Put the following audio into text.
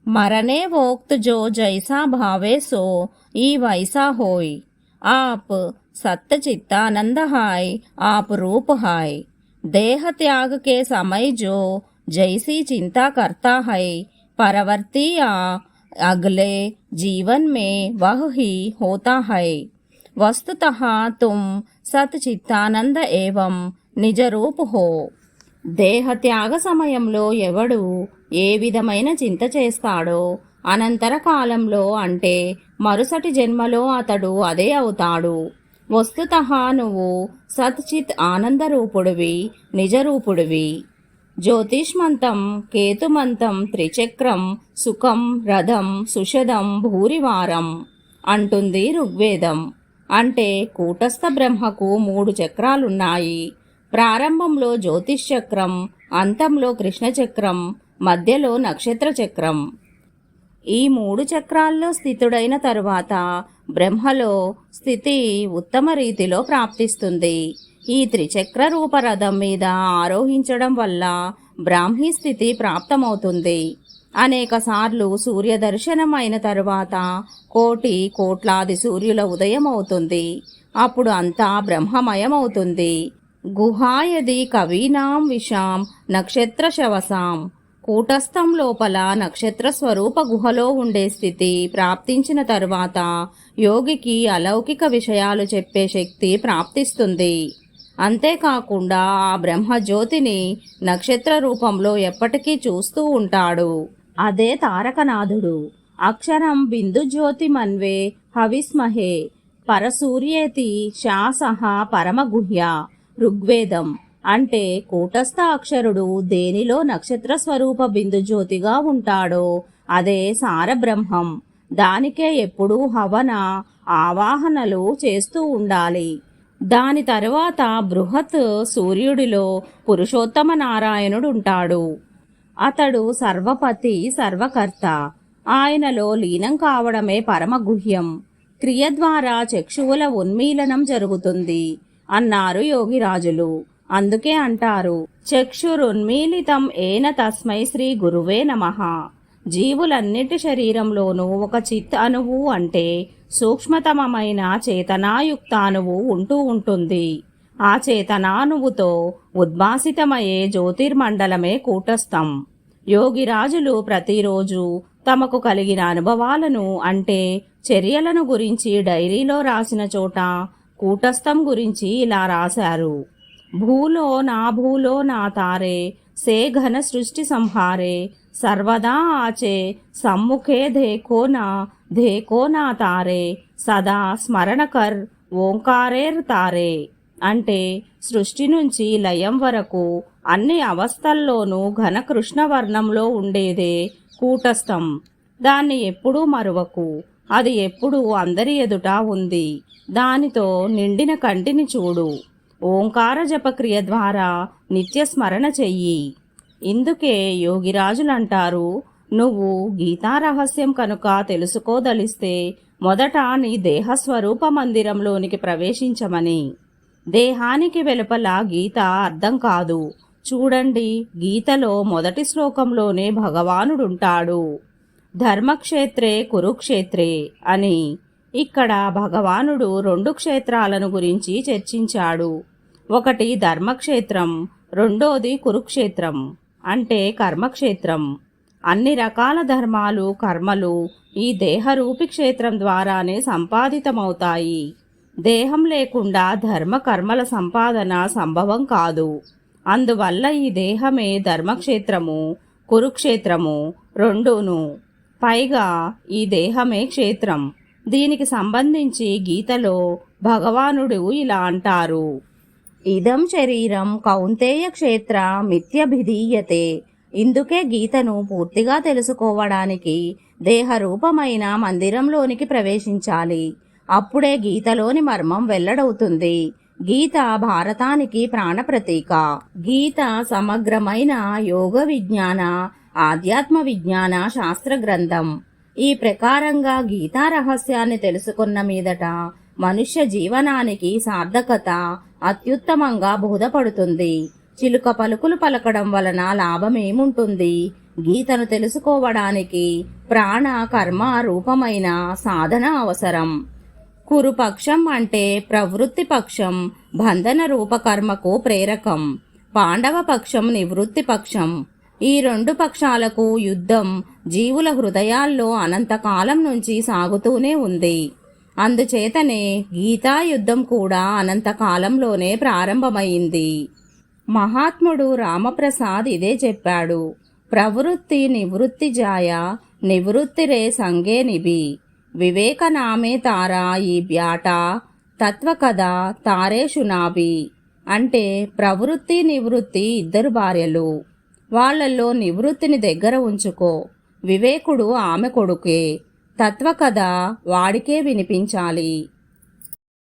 मरने वोक्त जो जैसा भावे सो ई वैसा होय। आप सत्य चित्तानंद हाय, आप रूप हाय। देह त्याग के समय जो जैसी चिंता करता है, परवर्ती या अगले जीवन में वह ही होता है। वस्तुतः तुम सत चित्तानंद एवं నిజ రూప్ హో। దేహత్యాగ సమయంలో ఎవడు ఏ విధమైన చింత చేస్తాడో అనంతర కాలంలో అంటే మరుసటి జన్మలో అతడు అదే అవుతాడు। వస్తుతః నువ్వు సత్చిత్ ఆనందరూపుడివి, నిజరూపుడివి। జ్యోతిష్మంతం కేతుమంతం త్రిచక్రం సుఖం రథం సుషదం భూరివారం అంటుంది ఋగ్వేదం। అంటే కూటస్థ బ్రహ్మకు 3 చక్రాలున్నాయి। ప్రారంభంలో జ్యోతిష్ చక్రం, అంతంలో కృష్ణ చక్రం, మధ్యలో నక్షత్ర చక్రం। ఈ 3 చక్రాల్లో స్థితుడైన తరువాత బ్రహ్మలో స్థితి ఉత్తమ రీతిలో ప్రాప్తిస్తుంది। ఈ త్రిచక్ర రూప రథం మీద ఆరోహించడం వల్ల బ్రాహ్మీ స్థితి ప్రాప్తమవుతుంది। అనేక సార్లు సూర్య దర్శనం అయిన తరువాత కోటి కోట్లాది సూర్యుల ఉదయం అవుతుంది। అప్పుడు అంతా బ్రహ్మమయమవుతుంది। గుహాయది కవీనాం విషాం నక్షత్ర శవసాం। కూటస్థం లోపల నక్షత్ర స్వరూప గుహలో ఉండే స్థితి ప్రాప్తించిన తరువాత యోగికి అలౌకిక విషయాలు చెప్పే శక్తి ప్రాప్తిస్తుంది। అంతేకాకుండా ఆ బ్రహ్మజ్యోతిని నక్షత్ర రూపంలో ఎప్పటికీ చూస్తూ ఉంటాడు। అదే తారకనాథుడు। అక్షరం బిందుజ్యోతి మన్వే హవిస్మహే పరసూర్యేతి శాసః పరమగుహ్య। ఋగ్వేదం అంటే కూటస్థ అక్షరుడు దేనిలో నక్షత్ర స్వరూప బిందుజ్యోతిగా ఉంటాడో అదే సారబ్రహ్మం। దానికే ఎప్పుడూ హవన ఆవాహనలు చేస్తూ ఉండాలి। దాని తరువాత బృహత్ సూర్యుడిలో పురుషోత్తమ నారాయణుడుంటాడు। అతడు సర్వపతి సర్వకర్త। ఆయనలో లీనం కావడమే పరమగుహ్యం। క్రియ ద్వారా చక్షువుల ఉన్మీలనం జరుగుతుంది అన్నారు యోగిరాజులు। అందుకే అంటారు చక్షురున్మీలితం ఏన తస్మై శ్రీ గురువే నమః। జీవులన్నిటి శరీరంలోనూ ఒక చిత్ అణువు అంటే సూక్ష్మతమమైన చేతనాయుక్తాణువు ఉంటూ ఉంటుంది। ఆ చేతనాణువుతో ఉద్భాసితమయ్యే జ్యోతిర్మండలమే కూటస్థం। యోగిరాజులు ప్రతిరోజు తమకు కలిగిన అనుభవాలను అంటే చర్యలను గురించి డైరీలో రాసిన చోట కూటస్థం గురించి ఇలా రాశారు। భూలో నా తారే సే ఘన సృష్టి సంహారే సర్వదా ఆచే సమ్ముఖే ధేకో నా తారే సదా స్మరణకర్ ఓంకారేర్ తారే। అంటే సృష్టి నుంచి లయం వరకు అన్ని అవస్థల్లోనూ ఘన కృష్ణవర్ణంలో ఉండేదే కూటస్థం। దాన్ని ఎప్పుడూ మరువకు, అది ఎప్పుడూ అందరి ఎదుట ఉంది। దానితో నిండిన కంటిని చూడు। ఓంకార జపక్రియ ద్వారా నిత్య స్మరణ చెయ్యి। ఇందుకే యోగిరాజులంటారు నువ్వు గీతారహస్యం కనుక తెలుసుకోదలిస్తే మొదట నీ దేహస్వరూప మందిరంలోనికి ప్రవేశించమని। దేహానికి వెలుపల గీత అర్థం కాదు। చూడండి, గీతలో మొదటి శ్లోకంలోనే భగవానుడుంటాడు। ధర్మక్షేత్రే కురుక్షేత్రే అని। ఇక్కడ భగవానుడు 2 క్షేత్రాలను గురించి చర్చించాడు। ఒకటి ధర్మక్షేత్రం, రెండోది కురుక్షేత్రం అంటే కర్మక్షేత్రం। అన్ని రకాల ధర్మాలు కర్మలు ఈ దేహరూపి క్షేత్రం ద్వారానే సంపాదితమవుతాయి। దేహం లేకుండా ధర్మ కర్మల సంపాదన సంభవం కాదు। అందువల్ల ఈ దేహమే ధర్మక్షేత్రము కురుక్షేత్రము రెండూను। పైగా ఈ దేహమే క్షేత్రం। దీనికి సంబంధించి గీతలో భగవానుడు ఇలా అంటారు, ఇదం శరీరం కౌంతేయ క్షేత్ర మిథ్యభిధీయతే। ఇందుకే గీతను పూర్తిగా తెలుసుకోవడానికి దేహరూపమైన మందిరంలోనికి ప్రవేశించాలి। అప్పుడే గీతలోని మర్మం వెల్లడవుతుంది। గీత భారతానికి ప్రాణప్రతీక। గీత సమగ్రమైన యోగ విజ్ఞాన ఆధ్యాత్మ విజ్ఞాన శాస్త్ర గ్రంథం। ఈ ప్రకారంగా గీతా రహస్యాన్ని తెలుసుకున్న మీదట మనుష్య జీవనానికి సార్థకత అత్యుత్తమంగా బోధపడుతుంది। చిలుక పలుకులు పలకడం వలన లాభమేముంటుంది? గీతను తెలుసుకోవడానికి ప్రాణ కర్మ రూపమైన సాధన అవసరం. కురుపక్షం అంటే ప్రవృత్తి పక్షం బంధన రూపకర్మకు ప్రేరకం. పాండవ పక్షం నివృత్తి పక్షం. ఈ రెండు పక్షాలకు యుద్ధం జీవుల హృదయాల్లో అనంతకాలం నుంచి సాగుతూనే ఉంది. అందుచేతనే గీతా యుద్ధం కూడా అనంతకాలంలోనే ప్రారంభమైంది. మహాత్ముడు రామప్రసాద్ ఇదే చెప్పాడు. ప్రవృత్తి నివృత్తి జాయ నివృత్తి రే సంగే నిభి వివేక నామే తారా ఈ బ్యాట తత్వ కథ తారేషు నాభి. అంటే ప్రవృత్తి నివృత్తి ఇద్దరు భార్యలు, వాళ్లలో నివృత్తిని దగ్గర ఉంచుకో. వివేకుడు ఆమె కొడుకే. తత్వ కథ వాడికే వినిపించాలి.